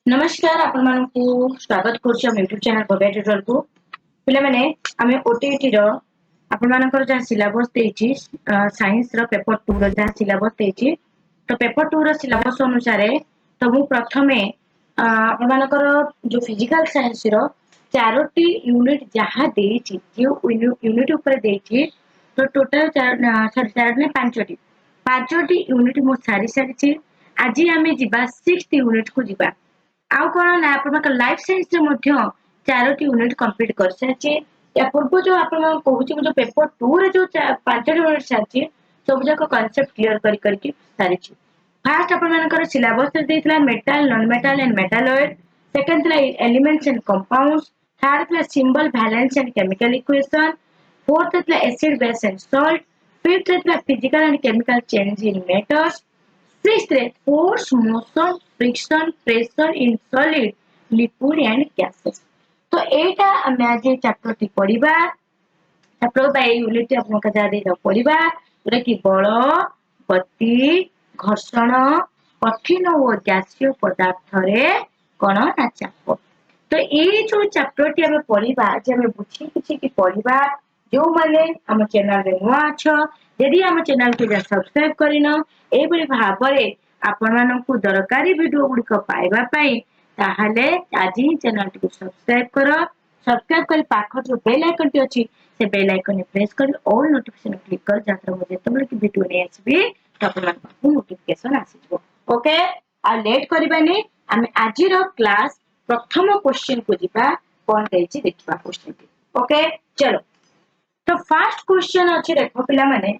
नमस्कार आपण मानकु स्वागत करछु हम YouTube चैनल भव्य ट्यूटोरियल को पिला माने हमें OTT रो आपण मानकर जा सिलेबस देछि साइंस रो पेपर 2 रो जा सिलेबस देछि तो पेपर 2 रो सिलेबस अनुसार तो मु प्रथमे आपण मानकर जो फिजिकल साइंस रो चारोटी यूनिट जहा देछि जो यूनिट ऊपर देछि तो टोटल चार ने पांचटी यूनिट मु सारी सारी आज आमे जिबा 6th यूनिट को जिबा आउ कोन ना आपन लाइफ साइंस रे मध्य चारोटी यूनिट कंप्लीट कर साचे या पूर्व जो आपन कहूची जो पेपर 2 रे जो पांचटी यूनिट साचे सब जाक कांसेप्ट क्लियर करी सारिची फर्स्ट आपन मानकर सिलेबस देइतला metal non metal and metalloid second थला एलिमेंट्स एंड कंपाउंड्स थर्ड थला symbol balance and chemical equation fourth थला acid base and salt fifth थला physical and chemical change in metals Sixth, force, motion, friction, pressure in solid, liquid and gases. तो एटा हमें आज chapter टी पढ़िबा chapter by unit आपन का जा दे पढ़िबा जोटा कि बल गति घर्षण कठिन और गैसीय पदार्थ रे कोन ना चाप तो ए जो चैप्टर टी हमें पढ़िबा जे हमें बुझी किछि कि पढ़िबा जो माने हम चैनल रे नुआ छ यदि हम चैनल के सब्सक्राइब करिनो ए बली भाबरे आपण मानकु दरकारी वीडियो गुडी को पाइबा पई ताहाले आज ही चैनल को सब्सक्राइब करो सब्सक्राइब कर पाखर जो बेल आइकन टी अछि से बेल आइकन ने प्रेस कर ऑल नोटिफिकेशन क्लिक कर जात्र मजे तबले कि वीडियो ने आसीबी तबला नोटिफिकेशन आसीजो ओके आ लेट करबानी हम आज रो क्लास प्रथम क्वेश्चन को जिबा कोन देछि देखबा क्वेश्चन ओके चलो तो फर्स्ट क्वेश्चन अछि देखो पिला माने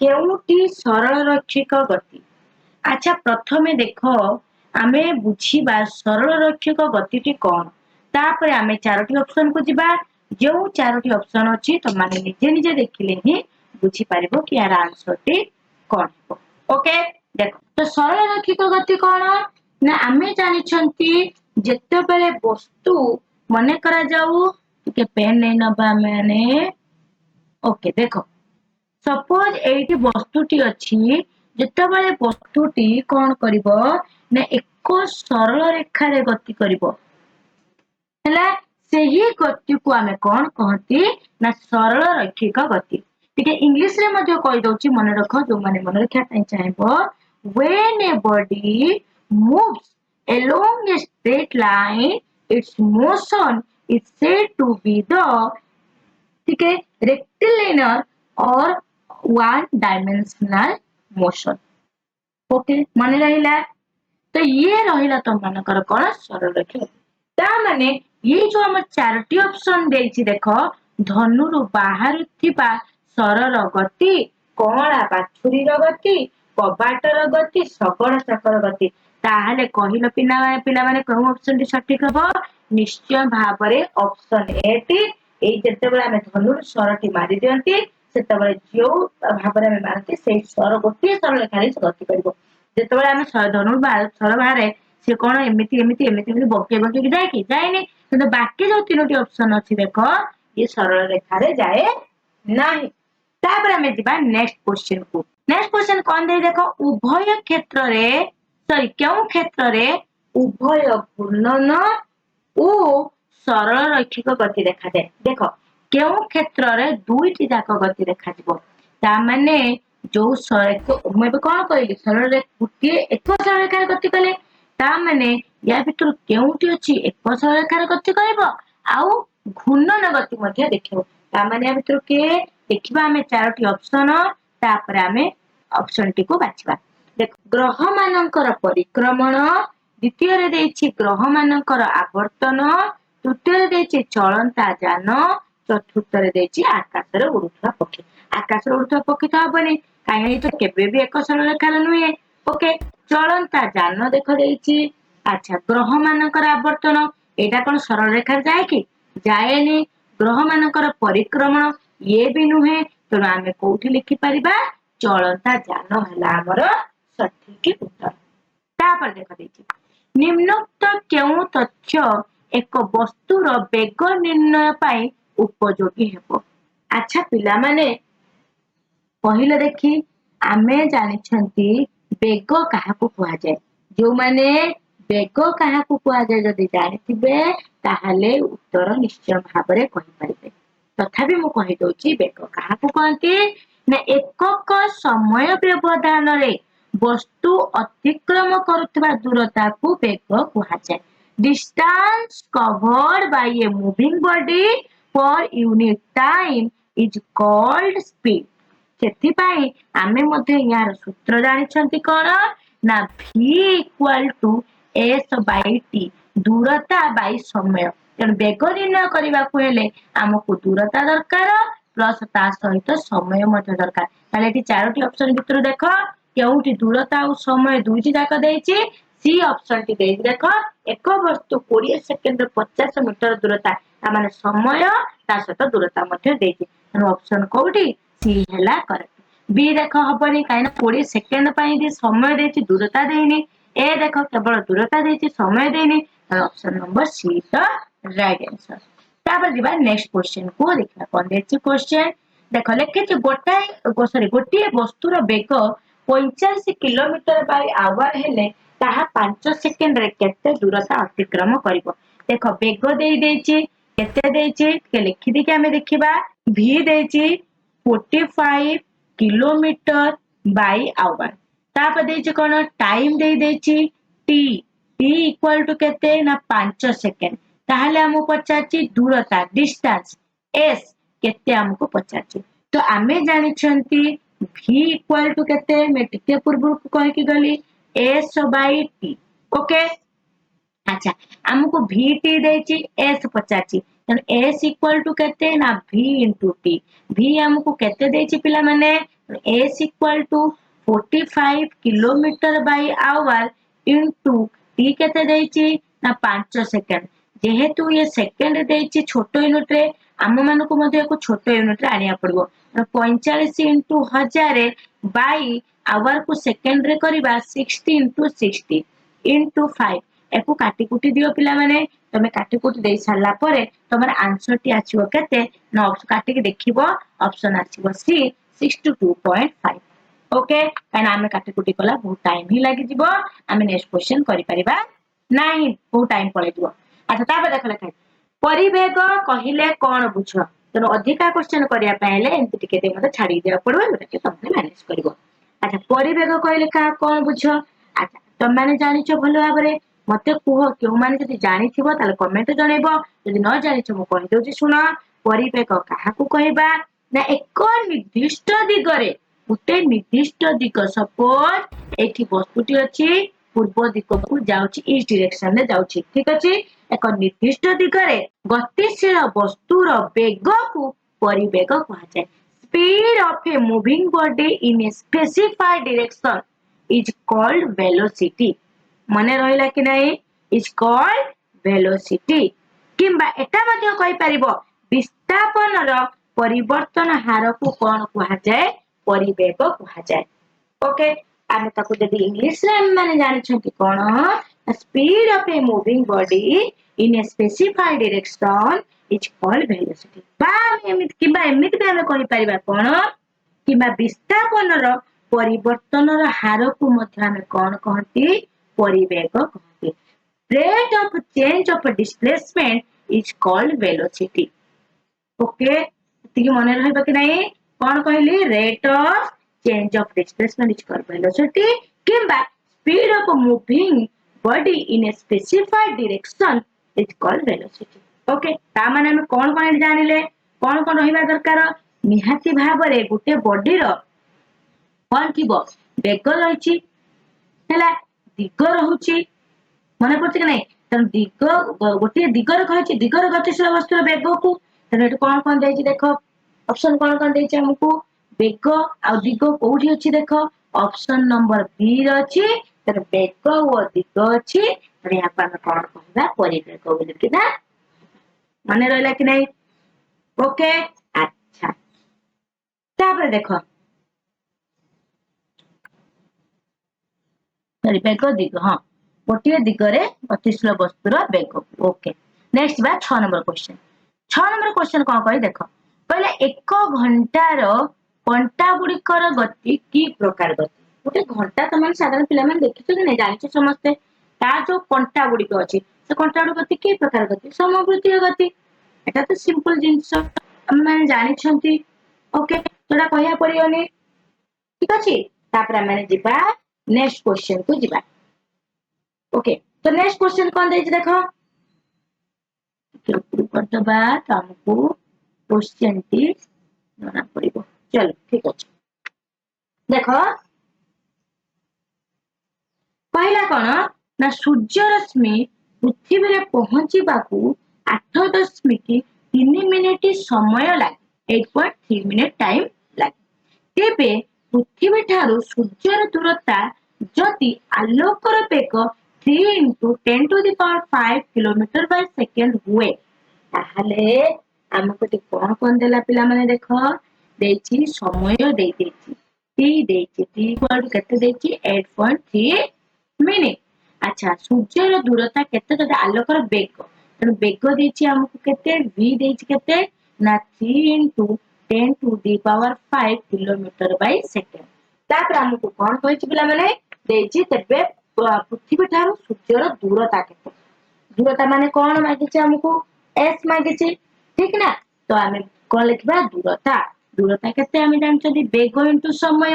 केउटी सरल रक्षिक गति अच्छा प्रथमे देखो आमे बुझीबा सरल रक्षिक गतिटी कोन तापर आमे चारोटी ऑप्शन को जिबा जो चारोटी ऑप्शन अछि तो माने निजे निजे देखिले ही बुझी पारिबो कि यार आंसर टी कोन हो ओके देखो तो सरल रक्षिक गति कोन ना आमे जानि छंती जेते बेले वस्तु मने करा जाऊ के पेन नै नबा माने ओके देखो सपोज एठी वस्तुटी अछि जेतेबेले वस्तुटी कोन करिवो ना एक सरल रेखा रे गति करिवो हला सेही गति को हमें कोन कहती ना सरल रैखिक गति ठीक है इंग्लिश रे मध्ये कहि दउची मने रखो जो माने मने रखा पई चाहेबो when a body moves along a straight line its motion is said to be the ठीक है रेक्टिलिनियर और वन डायमेंशनल मोशन ओके माने रहिला तो ये रहिला तो मानकर कोन सरल रेखा ता माने ये जो हम चारोटी ऑप्शन देछि देखो धनु रु बाहर थिबा सरल गति कोणा बाछुरी रो गति कबाट रो गति सबड़ चक्र गति ताहले कहिलो पिला माने कोन ऑप्शन टी सटीक हबो निश्चय भाबरे ऑप्शन ए टी ए जते बेला हमें धनु सरटी मारि दियंती सेते बेला जो भाबरे हमें मारती से सर गोटे सरल रेखा गति करबो जते बेला हमें धनु सर बाहरे से कोन एमिति बके बके जाय कि जायनी किंतु बाकी जो तीनोटी ऑप्शन अछि देखो ये सरल रेखा रे जाए नाही तापर हमें दिबा नेक्स्ट क्वेश्चन कोन दे देखो उभय क्षेत्र रे सॉरी केउ क्षेत्र रे उभय घूर्णन ओ सरल रैखिक गति देखा जाए देखो केउ क्षेत्र रे दुईटी जाक गति देखा जिवो ता माने जो मैं कोन कहली सरल रे गुटी एक सरल रेखा गति कले ता माने या भितर केउटी अछि एक सरल रेखा गति करबो आउ घूर्णन गति मध्ये देखिबो ता माने या भितर के देखिबा हमें चारोटी ऑप्शन तापर हमें ऑप्शन टी को बाछिबा देखो ग्रह मानकर परिक्रमण द्वितीय रे देछि ग्रह मानकर आवर्तन तृतीय रे देछि चलंता जान चतुर्थ रे देछि आकाश रे उड़ुथवा पक्षी आकाश रे उड़ुथवा पक्षी तो हबनी काहे तो केबे भी एक सरल रेखा नुहे ओके चलंता जान देखो देछि अच्छा ग्रह मानकर आवर्तन एटा कोन सरल रेखा जाए कि जाएनी ग्रह मानकर परिक्रमण ये भी नुहे तो आमे कोठी लिखि परिबा चलंता जान हला हमर सठिक उत्तर तापर देखो देछि निम्नोक्त केउ तथ्य एक वस्तुर वेग निर्णय पाई उपयोगी हेबो अच्छा पिला माने पहिले देखि आमे जानि छंती वेग काहाकू कुआ जाय जो माने ବେଗ କାହାକୁ କୁହାଯାଏ ଯଦି ଜାଣିଥିବେ ତାହେଲେ ଉତ୍ତର ନିଶ୍ଚୟ ଭାବରେ କହିପାରିବେ। ତଥାପି ମୁଁ କହିଦଉଛି ବେଗ କାହାକୁ କହନ୍ତି ନା ଏକକ ସମୟ ବ୍ୟବଧାନରେ ବସ୍ତୁ ଅତିକ୍ରମ କରୁଥିବା ଦୂରତାକୁ ବେଗ କୁହାଯାଏ। Distance covered by a moving body per unit time is called speed. ସେଥିପାଇଁ ଆମେ ମଧ୍ୟ ଏହାର ସୂତ୍ର ଜାଣିଛନ୍ତି କଣ ନା v equal to s by t ଦୂରତା ବାଇ ସମୟ। ତେଣୁ ବେଗ ନିର୍ଣ୍ଣୟ କରିବାକୁ ହେଲେ ଆମକୁ ଦୂରତା ଦରକାର ପ୍ଲସ ତା ସହିତ ସମୟ ମଧ୍ୟ ଦରକାର। ତାହେଲେ ଏଠି ଚାରୋଟି ଅପସନ ଭିତରୁ ଦେଖ କେଉଁଠି ଦୂରତା ଆଉ ସମୟ ଦୁଇଟି ଯାକ ଦେଇଛି। ସି ଅପସନ ଟି ଦେଇଛି ଦେଖ ଏକ ବସ୍ତୁ 20 ସେକେଣ୍ଡ 50 ମିଟର ଦୂରତା ମାନେ ସମୟ ତା ସହିତ ଦୂରତା ମଧ୍ୟ ଦେଇଛି। ତେଣୁ ଅପସନ କୋଉଠି ସି ହେଲା କରେକ୍ଟ। ବି ଦେଖ ହବନି କାହିଁକି 20 ସେକେଣ୍ଡ ପାଇଁ ବି ସମୟ ଦେଇଛି ଦୂରତା ଦେଇନି। ଏ ଦେଖ କେବଳ ଦୂରତା ଦେଇଛି ସମୟ ଦେଇନି। ଅପସନ ନମ୍ବର ସି ଦ ରାଇଟ ଆନ୍ସର। ତାପରେ ଯିବା ନେକ୍ସଟ କ୍वेଶ୍ଚନ କୁ ଦେଖିବା କଣ ଦେଇଛି କ୍वेଶ୍ଚନ ଦେଖ ଲେଖିଛି ଗୋଟିଏ ବସ୍ତୁର ବେଗ 45 କିଲୋମିଟର ବାଇ ଆୱାର ହେଲେ ତାହା 5 ସେକେଣ୍ଡରେ କେତେ ଦୂରତା ଅତିକ୍ରମ କରିବ। ଦେଖ ବେଗ ଦେଇଛି କେତେ ଦେଇଛି ଟିକେ ଲେଖିଦେଇକି ଆମେ ଦେଖିବା ଭି ଦେଇଛି 45 କିଲୋମିଟର ବାଇ ଆୱାର। ତାପରେ ଦେଇଛି କଣ ଟାଇମ ଦେଇଛି ଟି ଟି ଇକ୍ୱାଲ ଟୁ କେତେ ନା 5 ସେକେଣ୍ଡ। ତାହେଲେ ଆମକୁ ପଚାରିଛି ଦୂରତା ଡିଷ୍ଟାନ୍ସ ଏସ୍ କେତେ ଆମକୁ ପଚାରିଛି। ତ ଆମେ ଜାଣିଛନ୍ତି ଭି ଇକ୍ୱାଲ ଟୁ କେତେ ମୁଁ ଟିକେ ପୂର୍ବରୁ କହିକି ଗଲି ଏସ୍ ବାଇ ଟି। ଓକେ ଆଚ୍ଛା ଆମକୁ ଭି ଟି ଦେଇଛି ଏସ୍ ପଚାରିଛି ତେଣୁ ଏସ୍ ଇକ୍ୱାଲ ଟୁ କେତେ ନା ଭି ଇଣ୍ଟୁ ଟି। ଭି ଆମକୁ କେତେ ଦେଇଛି ପିଲାମାନେ S equal to 45 kilometre by hour into T କେତେ ଦେଇଛି ନା 5 ସେକେଣ୍ଡ। ଯେହେତୁ ଇଏ ସେକେଣ୍ଡ ଦେଇଛି ଛୋଟ ୟୁନିଟ ରେ ଆମ ମାନଙ୍କୁ ମଧ୍ୟ ୟାକୁ ଛୋଟ ୟୁନିଟ ରେ ଆଣିବାକୁ ପଡିବ। 45 ଇଣ୍ଟୁ 1000 ବାଇ ଆୱାର କୁ ସେକେଣ୍ଡ ରେ କରିବା 60 ଇଣ୍ଟୁ 60 ଇଣ୍ଟୁ 5 ୟାକୁ କାଟି କୁଟି ଦିଅ ପିଲାମାନେ। ତମେ କାଟି କୁଟି ଦେଇ ସାରିଲା ପରେ ତମର ଆନ୍ସର ଟି ଆସିବ କେତେ ନା କାଟିକି ଦେଖିବ ଅପସନ ଆସିବ ସି 62.5। ଓକେ କାହିଁକି ଆମେ କାଟି କୁଟି କଲା ବହୁତ ଟାଇମ ହିଁ ଲାଗିଯିବ ଆମେ ନେକ୍ସଟ କ୍ୱେଶ୍ଚନ କରିପାରିବା ନାହିଁ ବହୁତ ଟାଇମ ପଳେଇଯିବ। ଆଚ୍ଛା ତାପରେ ଦେଖ ଲେଖା ପରିବେଗ କହିଲେ କଣ ବୁଝ। ତେଣୁ ଅଧିକା କ୍ୱେଶ୍ଚନ କରିବା ପାଇଁ ହେଲେ ଏମିତି ଟିକେ ମତେ ଛାଡିକି ଯିବାକୁ ପଡିବ ଯୋଉଟା କି ତମେ ମ୍ୟାନେଜ କରିବ। ଆଚ୍ଛା ପରିବେଗ କହିଲେ କାହା କଣ ବୁଝ। ଆଚ୍ଛା ତମମାନେ ଜାଣିଛ ଭଲ ଭାବରେ ମତେ କୁହ କେଉଁମାନେ ଯଦି ଜାଣିଥିବ ତାହେଲେ କମେଣ୍ଟ ଜଣେଇବ ଯଦି ନ ଜାଣିଛ ମୁଁ କହିଦଉଛି ଶୁଣ। ପରିବେଗ କାହାକୁ କହିବା ନା ଏକ ନିର୍ଦ୍ଦିଷ୍ଟ ଦିଗରେ ଗୋଟେ ନିର୍ଦ୍ଦିଷ୍ଟ ଦିଗ ସପୋଜ ଏଠି ବସ୍ତୁଟି ଅଛି ପୂର୍ବ ଦିଗକୁ ଯାଉଛି ଇଷ୍ଟ ଡିରେକ୍ସନ ରେ ଯାଉଛି ଠିକ ଅଛି। ଏକ ନିର୍ଦ୍ଦିଷ୍ଟ ଦିଗରେ ଗତିଶୀଳ ବସ୍ତୁର ବେଗକୁ ପରିବେଗ କୁହାଯାଏ। Speed of a moving body in a specified direction is called velocity. ମନେ ରହିଲା କି ନାହିଁ ଇଜ କଲ୍ଡ ଭେଲୋସିଟି। କିମ୍ବା ଏଟା ମଧ୍ୟ କହିପାରିବ ବିସ୍ଥାପନର ପରିବର୍ତ୍ତନ ହାରକୁ କଣ କୁହାଯାଏ ପରିବେଗ କୁହାଯାଏ। ଓକେ ଆମେ ତାକୁ ଯଦି ଇଂଲିଶରେ ଆମେ ମାନେ ଜାଣିଛନ୍ତି କଣ speed of a moving body in a specified direction is called velocity. ବା କିମ୍ବା ଏମିତି ବି ଆମେ କହିପାରିବା କଣ କିମ୍ବା ବିସ୍ଥାପନର ପରିବର୍ତ୍ତନର ହାରକୁ ମଧ୍ୟ ଆମେ କଣ କହନ୍ତି ପରିବେଗ କହନ୍ତି। rate of change of displacement is called velocity। Okay ଏତିକି ମନେ ରହିବ କି ନାହିଁ କଣ କହିଲି rate of change of displacement is called velocity କିମ୍ବା speed of moving body in a specified direction is called velocity। Okay ତା ମାନେ ଆମେ କଣ କଣ ଜାଣିଲେ କଣ କଣ ରହିବା ଦରକାର ନିହାତି ଭାବରେ ଗୋଟେ ବଡିର କଣ ଥିବ ବେଗ ରହିଛି ହେଲା ଦିଗ ରହୁଛି ମନେ ପଡୁଛି କି ନାଇଁ। ତେଣୁ ଦିଗ ଗୋଟିଏ ଦିଗରେ କହିଛି ଦିଗର ଗତିଶୀଳ ବସ୍ତୁର ବେଗକୁ ତେଣୁ ଏଠି କଣ କଣ ଦେଇଛି ଦେଖ ଅପସନ କଣ କଣ ଦେଇଛି ଆମକୁ ବେଗ ଆଉ ଦିଗ କୋଉଠି ଅଛି ଦେଖ ଅପସନ ନମ୍ବର ବି ରେ ଅଛି। ତେଣୁ ବେଗ ଓ ଦିଗ ଅଛି ତେଣୁ ଏହାକୁ ଆମେ କଣ କହିବା ପରିବେଗ ବୋଲିକି ନା ମନେ ରହିଲା କି ନାଇଁ। ଓକେ ଆଚ୍ଛା ତାପରେ ଦେଖ ବେଗ ଦିଗ ହଁ ଗୋଟିଏ ଦିଗରେ ଗତିଶୀଳ ବସ୍ତୁର ବେଗ। ଓକେ ନେକ୍ସଟ ବା 6 ନମ୍ବର କ୍ୱେଶ୍ଚନ। 6 ନମ୍ବର କ୍ୱେଶ୍ଚନ କଣ କହେ ଦେଖ କହିଲେ 1 ଘଣ୍ଟାର ଘଣ୍ଟା ଗୁଡିକର ଗତି କି ପ୍ରକାର ଗତି। ଗୋଟେ ଘଣ୍ଟା ତମେ ସାଧାରଣ ପିଲାମାନେ ଦେଖିଛ କି ନାଇଁ ଜାଣିଛ ସମସ୍ତେ ता जो कंटा गुड़िक अच्छी से कंटा गुड़ गति कि प्रकार गति समवृत्तीय गति एटा तो सिंपल जिनस मैंने जानी ओके जोटा कहया पड़ियोनी ठीक अच्छे मैंने जीवा नेक्स्ट क्वेश्चन को जीवा ओके तो नेक्स्ट क्वेश्चन कौन देख देख करदबा तो हमको क्वेश्चन टी जना पड़िबो चलो ठीक अच्छे देख कहला कौन ना सूर्य रश्मि पृथ्वी रे पहुंचीबाकू 8.3 मिनिट समय लगे 8.3 मिनिट टाइम लगे तेबे पृथ्वी ठारू सूर्यर दूरता जदि आलोकर बेग 3 into 10 to the power 5 kilometre by second हुए ताहले हमको कौन कौन देला पिला माने देखो देछि समय देई देछि टी देछि टी इक्वल केते देछि 8.3 मिनिट अच्छा सूर्यर दूरता केते तदे आलोकर बेग तेणु बेग देछि हमको केते v देछि केते ना 3 into 10 to the power 5 kilometre by second तापर हमको कौन कहिछि पिला माने देछि तबे पृथ्वी ठारू सूर्यर दूरता केते दूरता माने कौन मागिछि हमको s मागिछि ठीक ना तो हमें कौन लिखबा दूरता दूरता केते हम जानछथि बेग इनटू समय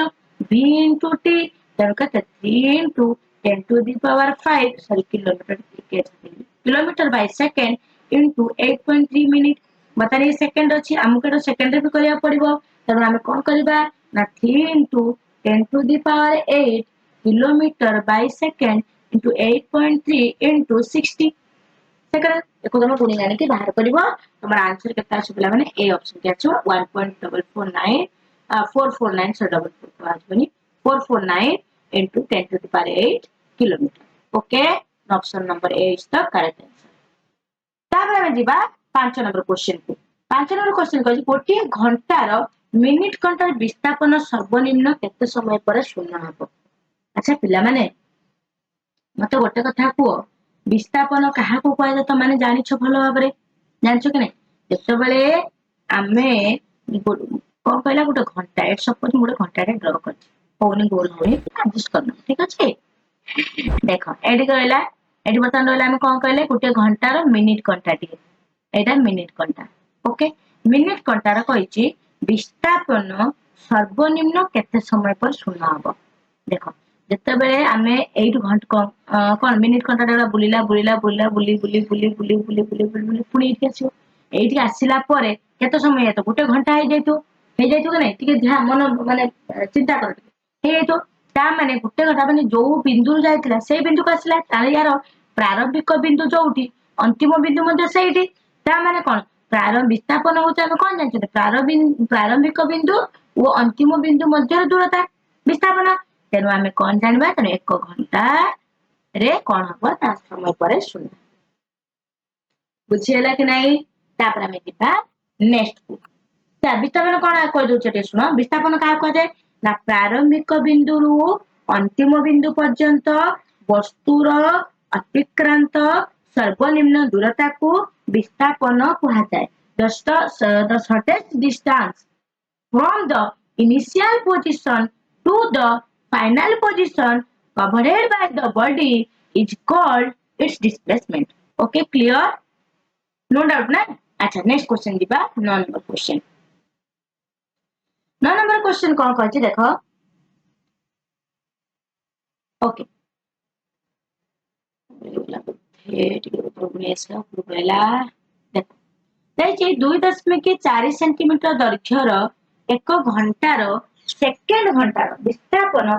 v इनटू t तेणु केते 3 into 10 to the power 5 sorry kilometre by second into 8.3 minute बताने सेकेंड अछि हमको सेकेंड रे भी करिया पड़िबो तब हम कोन करबा ना 3 into 10 to the power 8 kilometre by second into 8.3 into 60 second एको तुम गुणी गाणी के बाहर करबो हमर आंसर केता अछि पिला माने ए ऑप्शन के अछि 1.449 449 सो डबल 4 आज बनी 449 into 10 to the power 8 kilometre okay option number A is the correct answer तापर हम जीवा 5 नंबर क्वेश्चन को 5 नंबर क्वेश्चन कहछि गोटी घंटार मिनिट घंटार विस्थापन सर्वनिम्न केते समय पर शून्य हबो अच्छा पिला माने मते गोटे कथा को विस्थापन कहा को कहै त माने जानिछ भलो भाबरे जानछ कि नै जते बेले आमे कोन कहला गोटे घंटा एट सपोज मोटे घंटा रे ड्रा करछि होनी गोल होनी एडजस्ट करना ठीक अछि देखो एडी कहला एडी बतन रहला हम कोन कहले गोटे घंटार मिनिट घंटा टी एटा मिनिट घंटा ओके मिनिट घंटार कहिछि विस्थापन सर्वनिम्न केते समय पर शून्य हबो देखो जते बेले आमे 8 घंटा कोन मिनिट घंटा रे बुलिला बुलिला बुलिला बुली बुली बुली बुली बुली बुली बुली पुनी इति आछो एठी आसिला परे केते समय हेतो गोटे घंटा हे जैतो कि नै टिके ध्यान मन माने चिंता कर हे तो ता माने गोटे घंटा माने जो बिंदु जायतिला से बिंदु को आसिला ताले यार प्रारंभिक बिंदु जोउठी अंतिम बिंदु मध्ये सेठी ता माने कोन प्रारंभिक विस्थापन होता हम कोन जानछते प्रारंभिक बिंदु ओ अंतिम बिंदु मध्ये दूरता विस्थापन तेनु आमे कोन जानबा तेनु 1 घंटा रे कोन हबो ता समय परे शून्य बुझियला कि नै तापर आमे दिबा नेक्स्ट को ता विस्थापन कोन कहि दउ छटे सुनो विस्थापन का कह जाय ना प्रारंभिक बिंदु रु अंतिम बिंदु पर्यंत वस्तुर अतिक्रांत सर्वनिम्न दूरता को विस्थापन कहा जाय the shortest distance from the initial position to the final position covered by the body is called its displacement okay clear no doubt na acha next question diba 9 number question 9 number question कोन कहछि देखो okay देखो 2.4 centimetre दैर्घ्यर 1 घंटार second घंटार विस्थापन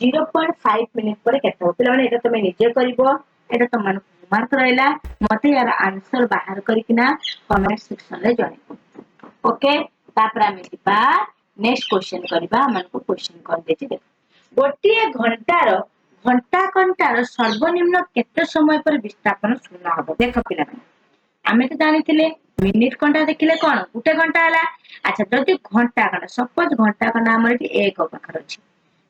0.5 minute पर केते हो पिला माने एटा तमे निजे करबो एटा त मन मार्क रहला मते यार आंसर बाहर करिकिना कमेंट सेक्शन रे जणे ओके तापर हम दिबा नेक्स्ट क्वेश्चन करबा मन को क्वेश्चन कर देछि देखो गोटिए घंटार सर्वनिम्न केते समय पर विस्थापन शून्य हबो देखो पिला आमे तो जानिथिले मिनिट घंटा देखिले कोन गुटे घंटा हला अच्छा जदि घंटा घंटा सपोज घंटा घंटा हमर एक पाखर अछि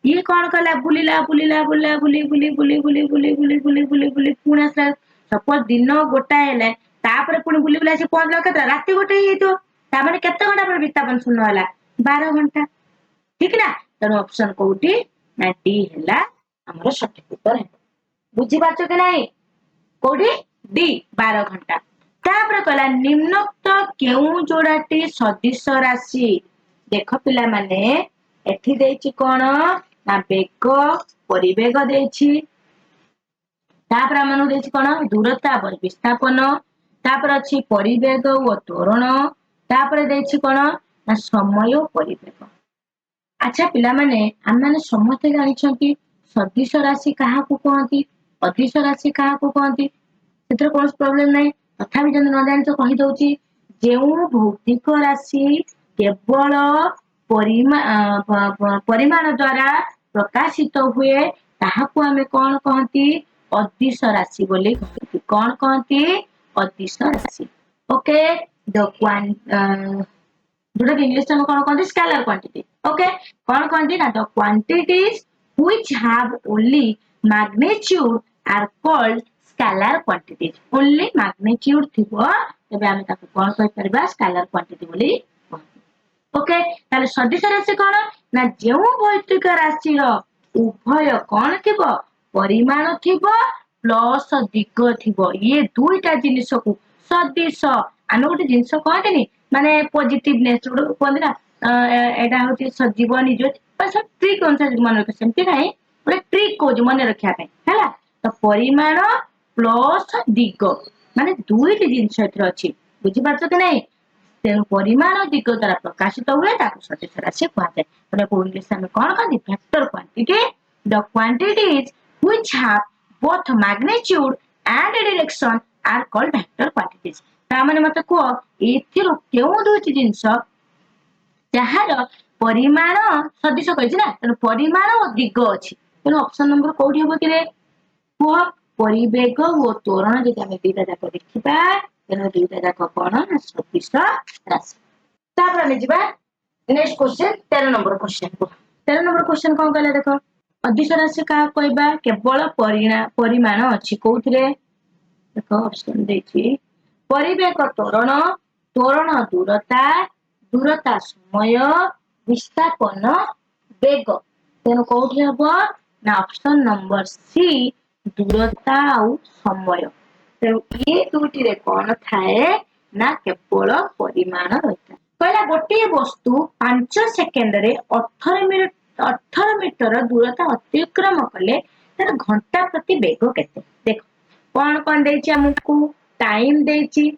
ये कोन कला बुलिला बुलिला बुलिला बुली बुली बुली बुली बुली बुली बुली बुली बुली पुना सपोज दिन गोटा हेले तापर पुनी बुली बुला से पहुंचला केते राती गोटे हेतो ता माने केते घंटा पर विस्थापन शून्य हला 12 घंटा ठीक ना त ऑप्शन कोठी ना डी हला हमर सठिक उत्तर है बुझीपार कि नहीं कोडी डी 12 घंटा तापर कहला निम्नोक्त केउ जोड़ाटी सदिश राशि देख पिला माने एठी देछि कोन ना बेग परिवेग देछि तापर हमनु देछि कोन दूरता व विस्थापन तापर अछि परिवेग व त्वरण तापर देछि कोन ना समय परिवेग अच्छा पिला माने हम माने समस्त जानिछंती सदिश राशि काहा को कहंती अदिश राशि काहा को कहंती सेतर कोन प्रॉब्लम नै तथापि जन न जानि तो कहि दउची जेउ भौतिक राशि केवल परिमाण द्वारा प्रकाशित हुए ताहाको हमें कौन कहती अदिश राशि बोली कहती कौन कहती अदिश राशि ओके द जोटा इंग्लिश में कौन कहती स्केलर क्वांटिटी ओके कौन कहती ना the quantities which have only magnitude are called scalar quantities only magnitude थिबो तबे हम ताको कौन कहि परबा स्केलर क्वांटिटी बोली ओके ताले सदिश राशि कौन ना जेउ भौतिक राशि रो उभय कौन थिबो परिमाण थिबो प्लस दिग थिबो ये दुईटा जिनिस को सदिश आमे गोटे जिनिस कहतेनी माने पॉजिटिवनेस कहते ना एटा होची सजीव निज बस ट्रिक अनुसार मन रख सेमती नाही गोटे ट्रिक को मन रखिया पे हैला तो परिमाण प्लस दिग माने दुईटी जिनिस एथर अछि बुझी पारछ कि नहीं तेणु परिमाण दिग द्वारा प्रकाशित हुए ताको सदिश राशि कहते हैं इंग्लिश में कौन कहते vector quantity the quantities which have both magnitude and direction are called vector quantities ता माने मते को एथिरो केउ दुईटी जिंस जहार परिमाण सदिश कहिछि ना तेणु परिमाण और दिग अछि तेणु ऑप्शन नंबर कोठी होबो कि रे को परिवेग और त्वरण जे हम दीटा जाक देखिबा तेणु दीटा जाक कोन सदिश राशि तापर हम जिबा नेक्स्ट क्वेश्चन 13 नंबर क्वेश्चन को 13 नंबर क्वेश्चन कोन कहला देखो अदिश राशि का कहबा केवल परिमाण अछि कोउथरे देखो ऑप्शन देछि परिवेग त्वरण त्वरण दूरता दूरता समय विस्थापन वेग तेणु कोठी हबो ना ऑप्शन नंबर सी दूरता और समय तेणु ये दुटी रे कोन थाए ना केवल परिमाण रहता कहला गोटे वस्तु 5 सेकेंड रे 18 मीटर दूरता अतिक्रम कले तार घंटा प्रति वेग केते देखो कौन कौन देछि हमकु टाइम देछि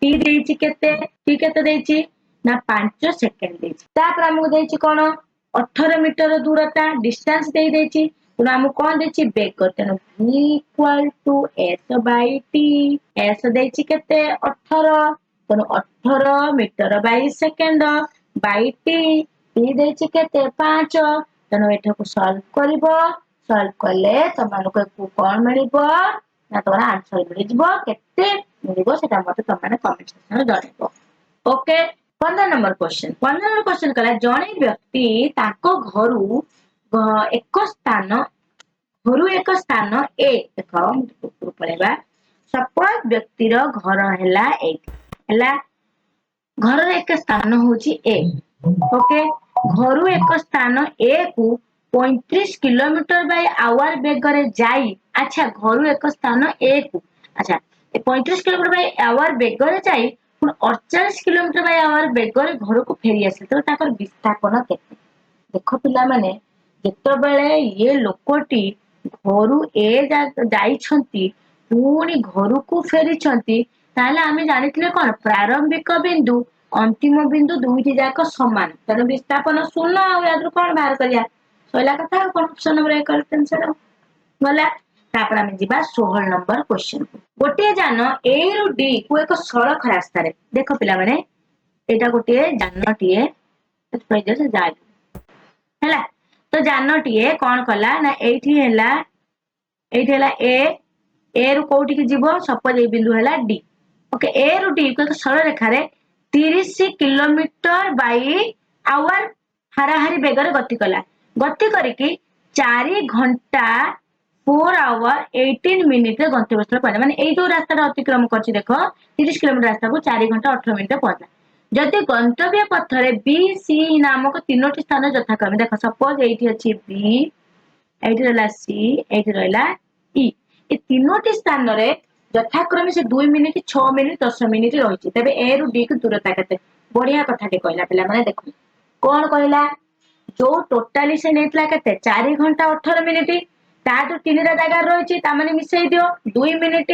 टी देछि केते देछि ना 5 सेकेंड देछि तापर हमकु देछि कोन 18 मीटर दूरता डिस्टेंस देछि तो हमकु कोन देछि वेग तेनु v equal to s by t s देछि केते 18 तेनु 18 metre by second by t t देछि केते 5 तेनु एठा को सॉल्व करिवो सॉल्व करले तमानको कोन मिलिबो ना तोरा आंसर मिल जिवो केते मिलिबो सेटा मते तमाने कमेंट सेक्शन में जणाइबो ओके 15 नंबर क्वेश्चन कला जणे व्यक्ति ताको घरु एक स्थान ए देखो ऊपर पळेबा सपोज व्यक्ति रो घर हैला एक हैला घर रे एक स्थान होची ए ओके घरु एक स्थान ए को 35 किलोमीटर बाय आवर बेग रे जाई अच्छा घरु एक स्थान ए को अच्छा 35 किलोमीटर बाय आवर बेग रे जाई 48 किलोमीटर बाय आवर बेग रे घर को फेरी आसे तो ताकर विस्थापन केते देखो पिला माने जेतो बेले ये लोकोटी घरु ए जाई छंती पुणी घर को फेरी छंती ताले आमे जानिथिले कोन प्रारंभिक बिंदु अंतिम बिंदु दुईटी जाक समान तेणु विस्थापन शून्य आ यादु कोन बाहर करिया सोला कथा कोन ऑप्शन नंबर 1 टेंशन बोला तापर हम जिबा 16 नंबर क्वेश्चन को गोटे जान ए रु डी को एक सड़क रास्ता रे देखो पिला माने एटा गोटे जानटीए पैदल से जाय हैला तो जानटीए कोन कला ना एठी हैला ए रु कोठी के जीवो सपोज ए बिंदु हैला डी ओके ए रु डी को एक सरल रेखा रे 30 किलोमीटर बाय आवर हाराहारी बेगर गति कला गति करिकी 4 घंटा 4 आवर 18 मिनिट रे गंतव्य स्थल पहुंचा माने एई जो रास्ता अतिक्रम करछि देखो 30 किलोमीटर रास्ता को 4 घंटा 18 मिनिट रे पहुंचा जदि गंतव्य पथ रे बी सी नामक तीनोटी स्थान यथाक्रमे देखो सपोज एठी अछि बी एठी रहला सी एठी रहला ई ए तीनोटी स्थान रे यथाक्रमे से 2 मिनिट 6 मिनिट 10 मिनिट रही तेरे ए रु डी की दूरता केते बढ़िया कथाटे कहला पिला माने देखो कौन कहला जो टोटाली से नेतला केते 4 घंटा 18 मिनिट ता जो तीनटा जगह रही तामाने मिसई दियो 2 मिनिट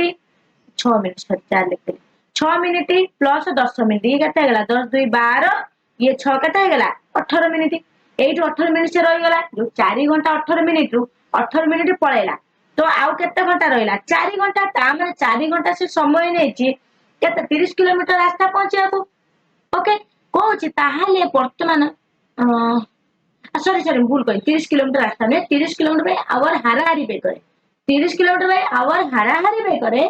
6 मिनिट 4 लिखते 6 मिनिट प्लस 10 मिनिट ये केते गेला 10 2 12 ये 6 केते गेला 18 मिनिट एई जो 18 मिनिट से रही गला जो 4 घंटा 18 मिनिट रु 18 मिनिट पळेला तो आउ केते घंटा रहिला 4 घंटा ता माने 4 घंटा से समय नेची केते 30 किलोमीटर रास्ता पहुंचिया को ओके कहूची ताहाले वर्तमान सॉरी भूल कही 30 किलोमीटर रास्ता नहीं 30 किलोमीटर बाय आवर हाराहारी बेगरे 30 किलोमीटर बाय आवर हाराहारी बेगरे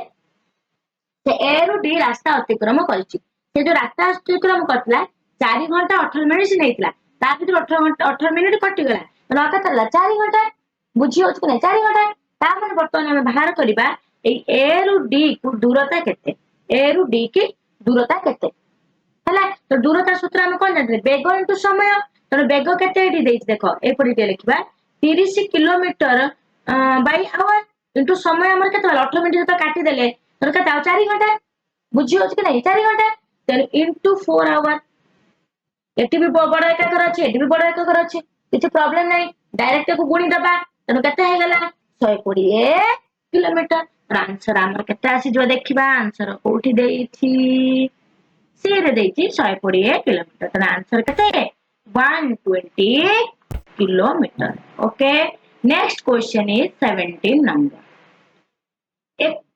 से ए रु डी रास्ता अतिक्रम करछि से जो रास्ता अतिक्रम करतला 4 घंटा 18 मिनिट से नेतला ता भीतर 18 घंटा 18 मिनिट कटि गला तो केतला 4 घंटा बुझी होछ कि नहीं 4 घंटा ता माने वर्तमान हम बाहर करबा ए ए रु डी को दूरता केते ए रु डी की दूरता केते हला तो दूरता सूत्र हम कोन जानते बेग इनटू समय तो बेग केते एडी देछ देखो ए पडी लिखबा 30 किलोमीटर बाय आवर इनटू समय हमर केते 18 मिनिट तो काटी देले तो केते 4 घंटा बुझी होछ कि नहीं 4 घंटा देन इनटू 4 आवर एटी भी बड़ एकाकर अछि एटी भी बड़ एकाकर अछि किछ प्रॉब्लम नहीं डायरेक्ट को गुणी दबा तो केते हे गेला 120 किलोमीटर आंसर हमर केते आसी जो देखिबा आंसर कोठी देइछि सी रे देइछि 120 किलोमीटर तो आंसर केते 120 kilometre okay next question is 17 number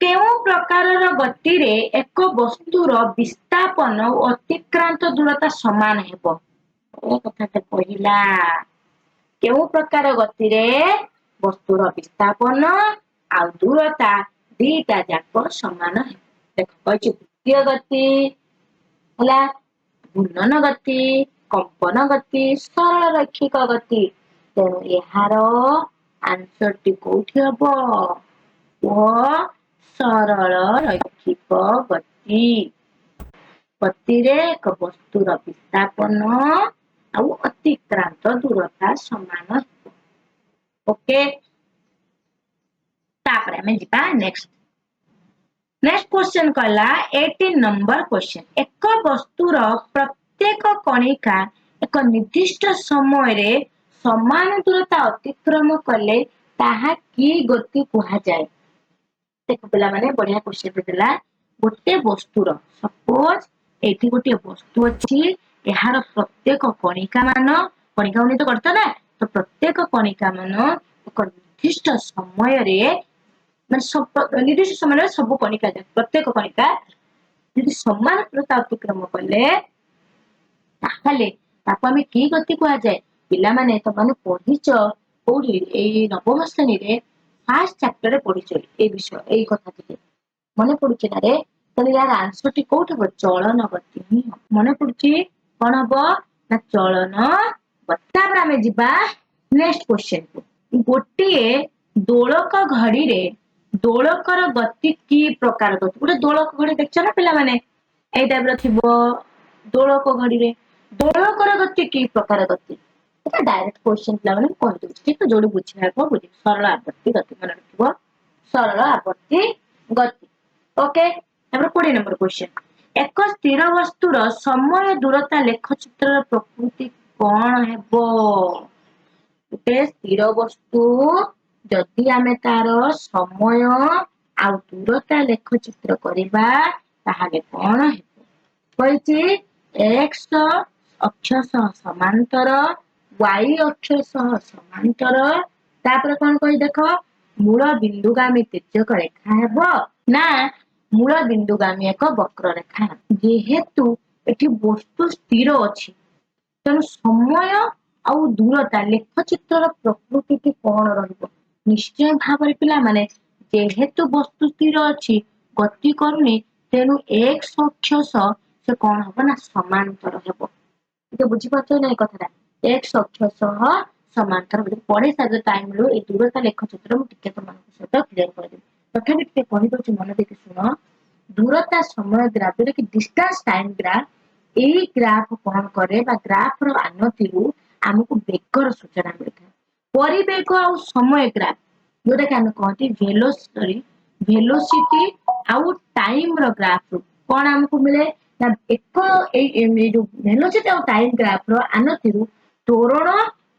केउ प्रकार गति रे एक वस्तुर विस्थापन और अतिक्रांत दूरता समान हेबो ओ कथाटे पहिला केउ प्रकार गति रे वस्तुर विस्थापन आ दूरता दीटा जाक समान हेबो देखो कहछि वृत्तीय गति हला घूर्णन गति कंपन गति सरल रैखिक गति तेणु यार आंसर टी कोठी हबो वो सरल रैखिक गति गति रे एक वस्तुर विस्थापन आ अतिक्रांत दूरता समान ओके तापरे हमें जिबा नेक्स्ट क्वेश्चन कहला 18 नंबर क्वेश्चन एक वस्तुर प्रत्येक कणिका एक निर्दिष्ट समय रे समान दूरता अतिक्रम कले ताहा की गति कहा जाए देखो पिला माने बढ़िया क्वेश्चन देला गोटे वस्तुर सपोज एठी गोटे वस्तु अछि एहार प्रत्येक कणिका मान कणिका उन्नत करता ना तो प्रत्येक कणिका मान एक निर्दिष्ट समय रे माने सब निर्दिष्ट समय रे सब कणिका प्रत्येक कणिका यदि समान दूरता अतिक्रम कले ताहले ताको हमें की गति कहा जाए पिला माने तो माने पढिच कोडी ए नवम श्रेणी रे फर्स्ट चैप्टर रे पढिच ए विषय ए कथा टिके मने पडुछ ना रे तले यार आंसर टी कोठ हो चलन गति मने पडुची कोन हबो ना चलन गति पर हमें जिबा नेक्स्ट क्वेश्चन को गोटिए दोलक घड़ी रे दोलकर गति की प्रकार गति गोटे दोलक घड़ी देखछ ना पिला माने ए टाइप रो थिबो दोलक घड़ी रे दोलकर गति की प्रकार गति এটা डायरेक्ट क्वेश्चन पिला माने कहि दउ ठीक जोडी बुझिना को बुझि सरल आवर्ती गति मन रखिबो सरल आवर्ती गति ओके नंबर 20 नंबर क्वेश्चन एक स्थिर वस्तुर समय दूरता लेखचित्र प्रकृति कोन हेबो गोटे स्थिर वस्तु जदि आमे तार समय आ दूरता लेखचित्र करिबा ताहाले कोन हेबो कहिछि x अक्ष सह समांतर y अक्ष सह समांतर तापर कोन कहि देखो मूल बिंदुगामी तिर्यक रेखा हेबो ना मूल बिंदुगामी एक वक्र रेखा जेहेतु एठी वस्तु स्थिर अछि तेणु समय आ दूरता लेखचित्र प्रकृति कोन रहिबो निश्चय भाव पिला माने जेहेतु वस्तु स्थिर अछि गति करूनी तेणु x अक्ष सह से कोन हबो ना समांतर हेबो ठीक बुझी पाछो नै कथरा x अक्ष सह समांतर पढ़े सारे टाइम लो ए दूरता लेखचित्र मु टिके तो मन सहित क्लियर कर दे तथापि टिके कहि दउछि मन देखि सुनो दूरता समय ग्राफ रे कि डिस्टेंस टाइम ग्राफ ए ग्राफ कोन करे बा ग्राफ रो आनतिरु हमकु बेगर सूचना मिलता परिवेग और समय ग्राफ जोटा कि हम कहती वेलोसिटी वेलोसिटी आउ टाइम रो ग्राफ रो कोन हमको मिले ना एक ए जो वेलोसिटी आउ टाइम ग्राफ रो आनतिरु त्वरण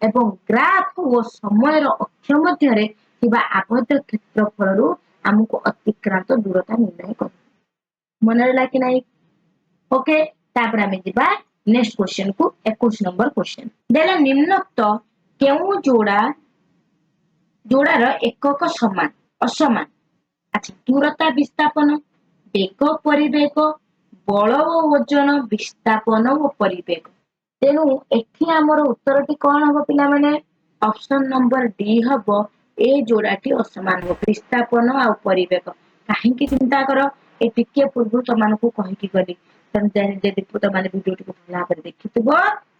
एवं ग्राफ ओ समय रो अक्ष मध्य रे किबा आबद्ध क्षेत्रफल रो हमको अतिक्रांत दूरता निर्णय कर मन रहला कि नहीं ओके तापर हमें जिबा नेक्स्ट क्वेश्चन को 21 नंबर क्वेश्चन देला निम्नोक्त केउ जोड़ार एकक समान असमान अच्छा दूरता विस्थापन बेग परिवेग बल ओ वजन विस्थापन ओ परिवेग तेणु एठी हमर उत्तरटी कोन हबो पिला माने ऑप्शन नंबर डी हबो ए जोड़ाटी असमान हो विस्थापन आ परिवेग काहे की चिंता करो ए टिके पूर्व तमानकु कहि की गली तन जे तमाने वीडियो को भला कर देखितबो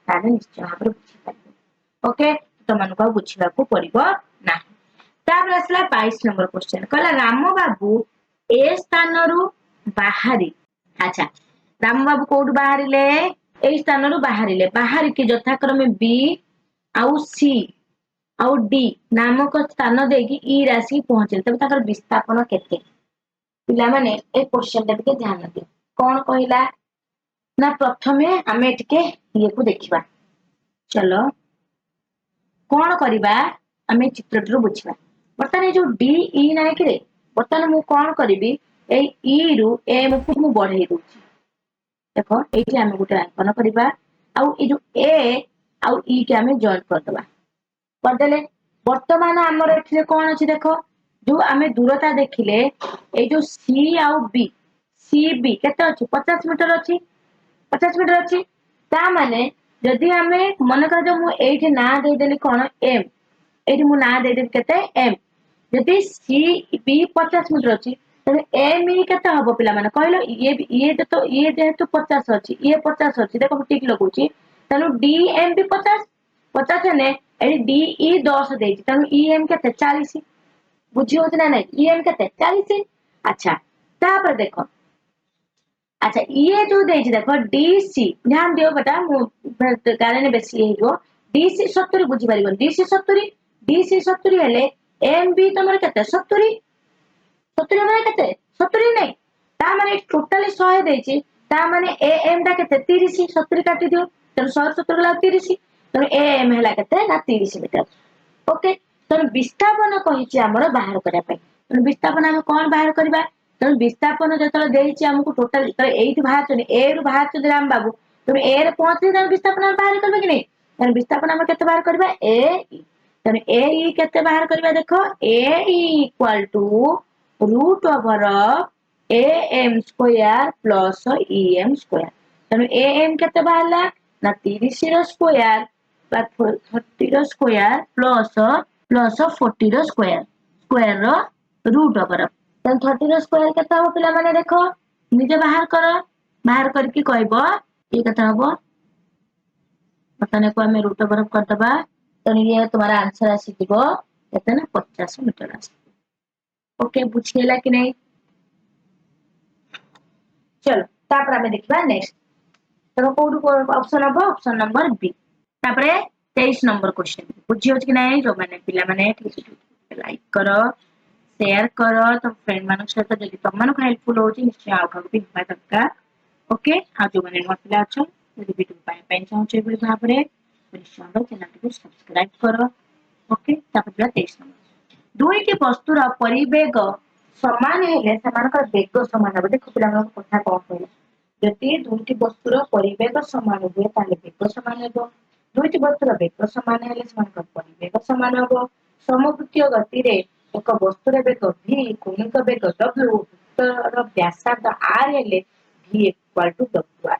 ताने निश्चय भाବରେ बुझि पाइबो ओके तमानकु बुझिबा को पड़िबो नाही तापर असला 22 नंबर क्वेश्चन कहला राम बाबू ए स्थान रु बाहरी अच्छा राम बाबू कोड बाहरिले ए स्थान रु बाहरिले बाहर की यथाक्रमे बी आउ सी आउ डी नामक स्थान देकी ई राशि पहुंचले तब ताकर विस्थापन केते पिला माने ए क्वेश्चन टा के ध्यान दे कोन कहिला ना प्रथमे हमें टिके ये को देखिबा चलो कोन करिबा हमें चित्रटरो बुझिबा बर्तमान जो डी ई नाय के बर्तमान मु कोन करिबी ए ई रु एम को मु बढ़ाई दूची देखो एठी हमें गुटे अंकन करिबा आउ ए जो ए आउ ई के हमें जॉइन कर दबा कर देले वर्तमान हमर एठी कोन अछि देखो जो हमें दूरता देखिले ए जो सी आउ बी सी बी केते अछि 50 मीटर अछि 50 मीटर अछि ता माने जदि हमें मन कर जो मु एठी ना दे देली कोन एम एठी मु ना दे देली केते एम जदि सी बी 50 मीटर अछि तने एम ई केते हबो पिला माने कहलो ये तो ये जेहेतु 50 अछि ये 50 अछि देखो ठीक लगुची तनु डी एम भी 50 50 ने एडी डी ई 10 देछि तनु ई एम केते 40 बुझी होत ना नहीं ई एम केते 40 अच्छा तापर देखो अच्छा ये जो देछि देखो डीसी ध्यान दियो बेटा मु कारण बेसी हेगो डीसी 70 बुझी परिबो डीसी 70 हेले एम बी तमर केते 70 70 माने केते 70 नहीं ता माने टोटली 100 देछि ता माने ए एम दा केते 30 70 काटी दियो तनो 170 ला 30 तनो ए एम हेला केते ना 30 मीटर ओके तनो विस्थापन कहिछि हमर बाहर करिया पई तनो विस्थापन हम कोन बाहर करबा तनो विस्थापन जतले देछि हमकु टोटल तर एठी बाहर चने ए रु बाहर चले राम बाबू तनो ए रे पहुंचे तनो विस्थापन बाहर करबे कि नहीं तनो विस्थापन हम केते बाहर करबा ए तनो ए ई केते बाहर करबा देखो A equal to root over A M square plus E M square तनो ए एम केते बाहरला ना 30 रो स्क्वायर बा 30 रो स्क्वायर प्लस 40 रो स्क्वायर रो रूट ओवर तनो 30 रो स्क्वायर केते हो पिला माने देखो निजे बाहर करके कहबो ये केते हबो बताने को हमें रूट ओवर कर दबा तनो ये तुम्हारा आंसर आसी दिबो केते ना 50 मीटर आसी ओके बुझिएला कि नहीं चलो तापर हमें देखबा नेक्स्ट तनो कोड ऑप्शन हबो ऑप्शन नंबर बी तापरे 23 नंबर क्वेश्चन बुझियो कि नहीं जो माने पिला माने लाइक करो शेयर करो तो फ्रेंड मानक सहित जदि तमन को हेल्पफुल होची निश्चय आउट भी होबा दरकार ओके आ जो माने नोट पिला अछो जदि वीडियो पाए पाए चाहूचे बे भाबरे निश्चय चैनल को सब्सक्राइब करो ओके तापर 23 नंबर दुई की वस्तुर परिवेग समान हेले समानकर वेग समान हो देखो पिला को कथा कोन कहला जति दुईटी वस्तुर परिवेग समान हुए ताले वेग समान हेबो दुईटी वस्तुर वेग समान हेले समानकर परिवेग समान होबो समवृत्तीय गति रे एक वस्तुर वेग v कोणिक वेग w वृत्तर व्यासार्ध r हेले v equal to w r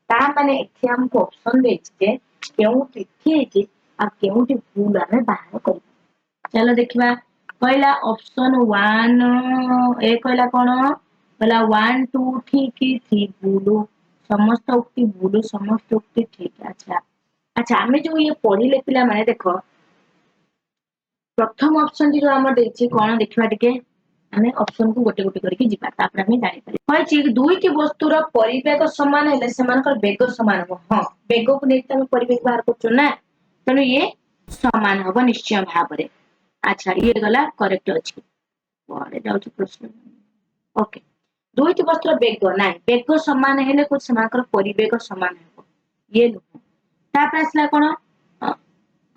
ता माने एठी हमको ऑप्शन देछि जे केउटी ठीक आ केउटी भूल हमें बाहर कर चलो देखिबा पहिला ऑप्शन 1 ए कहला कोन कहला 1 2 ठीक 3 भूल समस्त उक्ति ठीक अच्छा अच्छा हमें जो ये पढ़िले पिला माने देखो प्रथम ऑप्शन जो हमर देछि कोन देखिबा टिके हमें ऑप्शन को गोटे गोटे करके जिबा तापर हमें जानि पारे कहछि दुईटी वस्तुर परिवेग समान हेले समानकर वेग समान हो हां वेग को नै तमे परिवेग बाहर करछो ना तने ये समान होबो निश्चय भाबरे अच्छा ये गला करेक्ट अछि କୁଆଡେ ଯାଉଛି ପ୍ରଶ୍ନ ଓକେ ଦୁଇଟି ବସ୍ତୁର ବେଗ ନାଇଁ ବେଗ ସମାନ ହେଲେ ସେମାନଙ୍କର ପରିବେଗ ସମାନ ହେବ ଇଏ ନୁହଁ ତାପରେ ଆସିଲା କଣ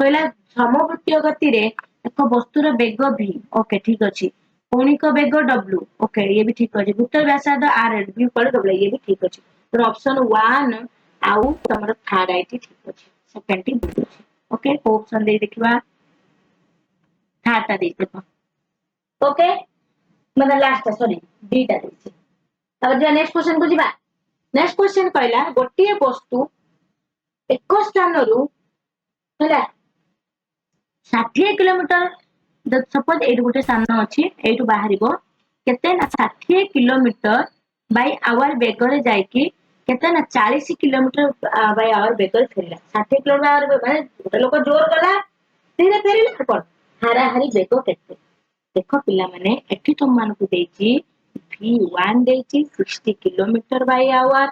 କହିଲା ସମବୃତ୍ତୀୟ ଗତିରେ ଏକ ବସ୍ତୁର ବେଗ v ଓକେ ଠିକ ଅଛି କୌଣିକ ବେଗ w ଓକେ ଇଏ ବି ଠିକ ଅଛି ବୃତ୍ତ ବ୍ୟାସାର୍ଦ୍ଧ r v ଉପରେ w ଇଏ ବି ଠିକ ଅଛି ତ ଅପସନ 1 ଆଉ ତମର ଥାର୍ଡ ଆଇଟି ଠିକ ଅଛି ସେକେଣ୍ଡ ଟି ଭୁଲ ଅଛି ଓକେ ଅପସନ ଦେଇ ଦେଖିବା ଥାର୍ଡ ଟା ଦେଇ ଦେଖ ओके मतलब लास्ट सॉरी डीटा देछि तब जे नेक्स्ट क्वेश्चन को जिबा नेक्स्ट क्वेश्चन कहला गोटिए वस्तु एक स्थान रु हला 60 किलोमीटर सपोज एटु गोटे स्थान अछि एटु बाहरिबो केते ना 60 किलोमीटर बाय आवर बेगर जायकी केते ना 40 किलोमीटर बाय आवर बेगर फेरला 60 किलोमीटर माने गोटे लोक जोर गला धीरे फेरिला कोन हारा हारी बेग केते देखो पिला माने एठी तुम मानकु देछि v1 देछि 60 किलोमीटर बाय आवर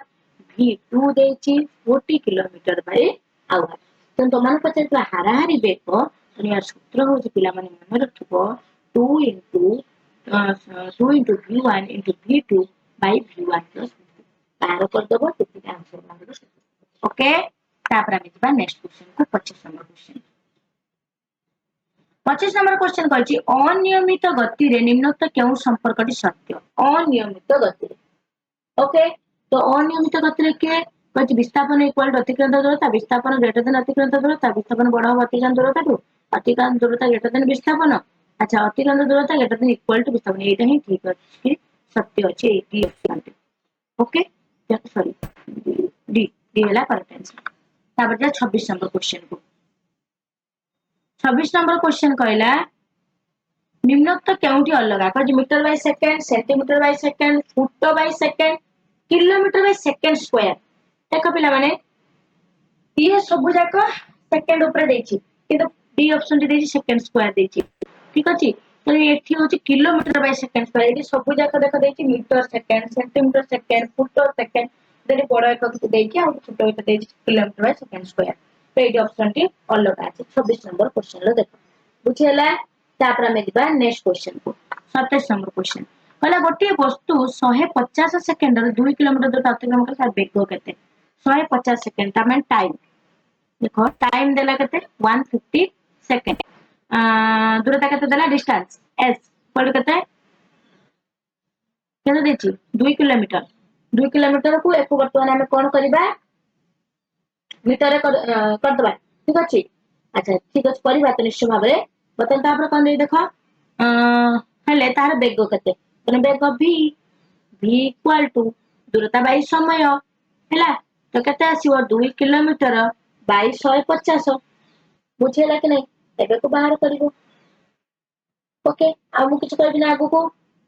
v2 देछि 40 किलोमीटर बाय आवर तो तुम मान पछे हाराहारी बेग दुनिया सूत्र होछि पिला माने मन रखिबो 2 into 2 into v1 into v2 by v1 plus तार कर दबो सेति आंसर मारबो ओके तापर हम जिबा नेक्स्ट क्वेश्चन को 25 नंबर क्वेश्चन 25 नंबर क्वेश्चन कहछि अनियमित गति रे निम्नोक्त केउ संपर्कटी सत्य अनियमित गति ओके तो अनियमित गति रे के कहछि विस्थापन इक्वल टू अतिक्रांत दूरता विस्थापन ग्रेटर देन अतिक्रांत दूरता विस्थापन बड़ हो अतिक्रांत दूरता टू अतिक्रांत दूरता ग्रेटर देन विस्थापन अच्छा अतिक्रांत दूरता ग्रेटर देन इक्वल टू विस्थापन एटा ही ठीक अछि सत्य अछि eighty option okay sorry D D वाला करेक्ट आंसर तापर 26 नंबर क्वेश्चन को 26 नंबर क्वेश्चन कहला निम्नोक्त केउटी अलगा कहछि metre by second centimetre by second foot by second kilometre by second square देखो पिला माने ये सब जाक सेकंड ऊपर देछि किंतु डी ऑप्शन टी देछि सेकंड स्क्वायर देछि ठीक अछि तो एठी होछि किलोमीटर बाय सेकंड स्क्वायर एठी सब जाक देखो देछि metre second centimetre second foot second देरि बड़ एकक देछि आ छोट एकक देछि किलोमीटर बाय सेकंड स्क्वायर तो एठी ऑप्शन टी अलग अछि 26 नंबर क्वेश्चन लो देखो बुझियला तापर हम दिबा नेक्स्ट क्वेश्चन को 27 नंबर क्वेश्चन कहला गोटे वस्तु 150 सेकंड रे 2 किलोमीटर दूर अतिक्रमण कर तार बेग केते 150 सेकंड ता मैं टाइम देखो टाइम देला केते 150 सेकंड दूरता केते देला डिस्टेंस s पड़ केते केते देछि 2 किलोमीटर को एक वर्तमान हम कोन करबा मीटर रे कर दबा ठीक अछि अच्छा ठीक अछि परिबा तो निश्चय भाबरे बतन तापर कोन दे देखो हले तार बेग केते तने बेग v v इक्वल टू दूरता बाय समय हैला तो केते आसीबो 2 किलोमीटर बाय 150 बुझेला कि नै एबे को बाहर करिवो ओके आ मु किछ कहबि ना आगु को